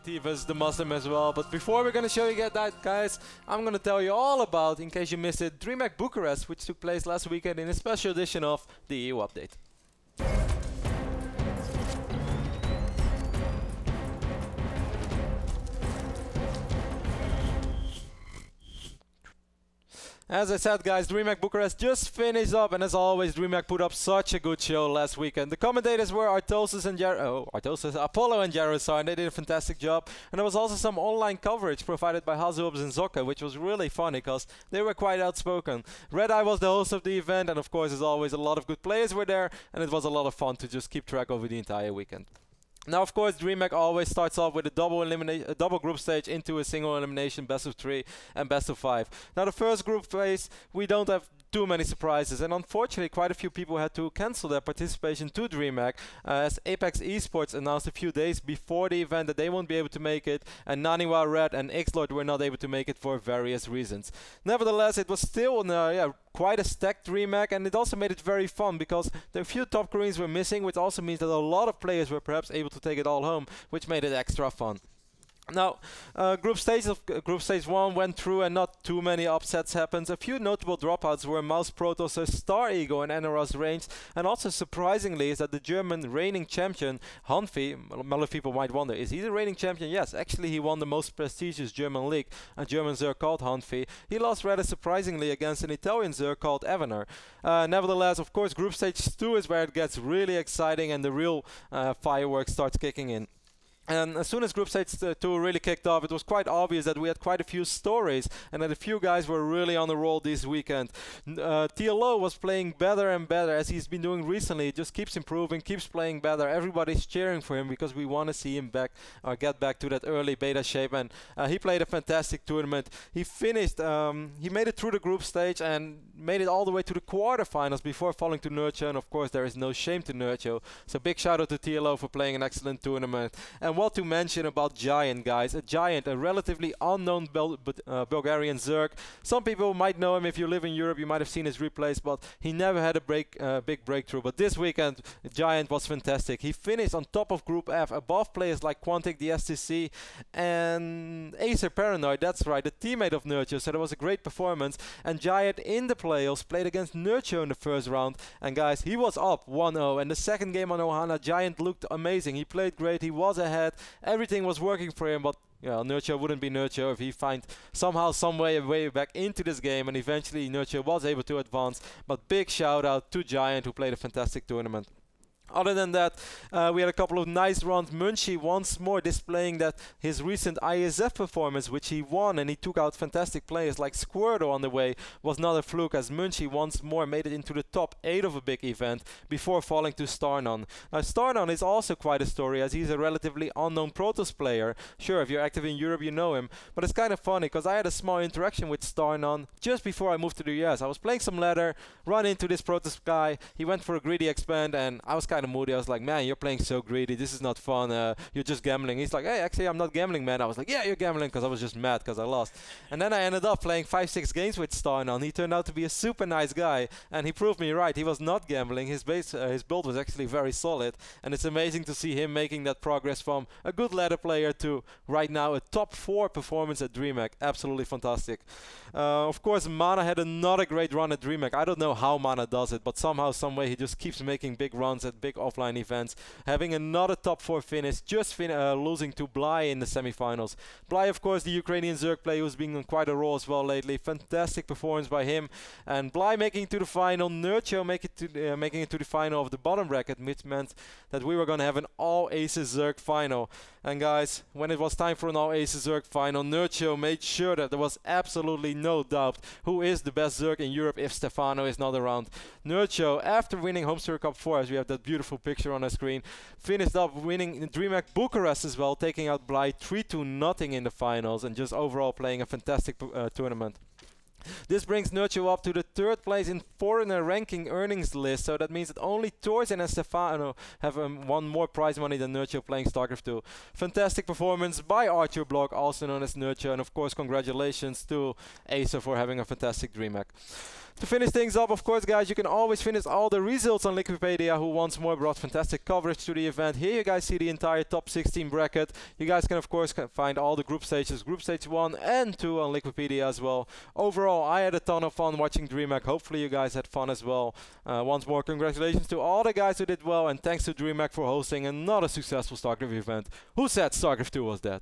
T versus the Muslim as well. But before we're going to show you that, guys, I'm going to tell you all about, in case you missed it, DreamHack Bucharest, which took place last weekend in a special edition of the EU update. As I said, guys, DreamHack Bucharest just finished up, and as always, DreamHack put up such a good show last weekend. The commentators were Apollo and Jaroslav, and they did a fantastic job. And there was also some online coverage provided by Hazubs and Zocca, which was really funny because they were quite outspoken. Red Eye was the host of the event, and of course, as always, a lot of good players were there, and it was a lot of fun to just keep track over the entire weekend. Now, of course, DreamHack always starts off with a double group stage into a single elimination, best of 3 and best of 5. Now, the first group phase, we don't have too many surprises, and unfortunately quite a few people had to cancel their participation to DreamHack as Apex Esports announced a few days before the event that they won't be able to make it, and Naniwa, Red and Xlord were not able to make it for various reasons. Nevertheless, it was still quite a stacked DreamHack, and it also made it very fun because there a few top Koreans were missing, which also means that a lot of players were perhaps able to take it all home, which made it extra fun. Now, Group Stage 1 went through and not too many upsets happened. A few notable dropouts were Mouse Protoss, Star Eagle and NRS range, and also surprisingly is that the German reigning champion, Hanfi, a lot of people might wonder, is he the reigning champion? Yes, actually he won the most prestigious German league, a German Zerg called Hanfi. He lost rather surprisingly against an Italian Zerg called Evener. Nevertheless, of course, Group Stage 2 is where it gets really exciting and the real fireworks starts kicking in. And as soon as Group Stage 2 really kicked off, it was quite obvious that we had quite a few stories and that a few guys were really on the roll this weekend. TLO was playing better and better as he's been doing recently. He just keeps improving, keeps playing better. Everybody's cheering for him because we want to see him back or get back to that early beta shape. And he played a fantastic tournament. He finished, he made it through the group stage and made it all the way to the quarterfinals before falling to Nurture. And of course, there is no shame to Nurture. So big shout out to TLO for playing an excellent tournament. And what to mention about Giant, guys. A Giant, a relatively unknown Bulgarian Zerg. Some people might know him if you live in Europe. You might have seen his replays, but he never had a big breakthrough. But this weekend, Giant was fantastic. He finished on top of Group F, above players like Quantic, the STC, and Acer Paranoid. That's right, a teammate of Nurture. So that was a great performance. And Giant in the playoffs played against Nurture in the first round. And guys, he was up 1-0. And the second game on Ohana, Giant looked amazing. He played great. He was ahead. Everything was working for him, but Nurture wouldn't be Nurture if he find somehow, some way back into this game, and eventually Nurture was able to advance. But big shout out to Giant, who played a fantastic tournament. Other than that, we had a couple of nice runs. Munchie once more displaying that his recent ISF performance, which he won, and he took out fantastic players like Squirtle on the way, was not a fluke, as Munchie once more made it into the top 8 of a big event before falling to Starnon. Now, Starnon is also quite a story, as he's a relatively unknown Protoss player. Sure, if you're active in Europe, you know him, but it's kind of funny because I had a small interaction with Starnon just before I moved to the US. I was playing some ladder, run into this Protoss guy. He went for a greedy expand, and I was kind of moody. I was like, man, you're playing so greedy, this is not fun, you're just gambling. He's like, hey, actually I'm not gambling, man. I was like, yeah, you're gambling, because I was just mad because I lost. And then I ended up playing 5-6 games with Starnon. He turned out to be a super nice guy, and he proved me right. He was not gambling. His build was actually very solid, and it's amazing to see him making that progress from a good ladder player to right now a top 4 performance at DreamHack. Absolutely fantastic. Of course, Mana had another great run at DreamHack. I don't know how Mana does it, but somehow, someway, he just keeps making big runs at big offline events, having another top 4 finish, just losing to Bly in the semifinals. Bly, of course, the Ukrainian Zerg player who's been on quite a roll as well lately. Fantastic performance by him, and Bly making it to the final, Nurture making it to the final of the bottom bracket, which meant that we were going to have an all Aces Zerg final. And guys, when it was time for an all Aces Zerg final, Nurture made sure that there was absolutely no doubt who is the best Zerg in Europe if Stefano is not around. Nurture, after winning Home Zerg Cup 4, as we have that beautiful picture on our screen, finished up winning DreamHack Bucharest as well, taking out Bly 3-0 in the finals, and just overall playing a fantastic tournament. This brings Nurture up to the 3rd place in foreigner ranking earnings list, so that means that only Torsen and Stefano have won more prize money than Nurture playing StarCraft 2. Fantastic performance by Arthur Block, also known as Nurture, and of course congratulations to Acer for having a fantastic DreamHack. To finish things up, of course, guys, you can always finish all the results on Liquipedia, who once more brought fantastic coverage to the event. Here you guys see the entire top 16 bracket. You guys can, of course, find all the group stages, Group Stage 1 and 2 on Liquipedia as well. Overall, I had a ton of fun watching DreamHack. Hopefully you guys had fun as well. Once more, congratulations to all the guys who did well, and thanks to DreamHack for hosting another successful StarCraft event. Who said StarCraft 2 was dead?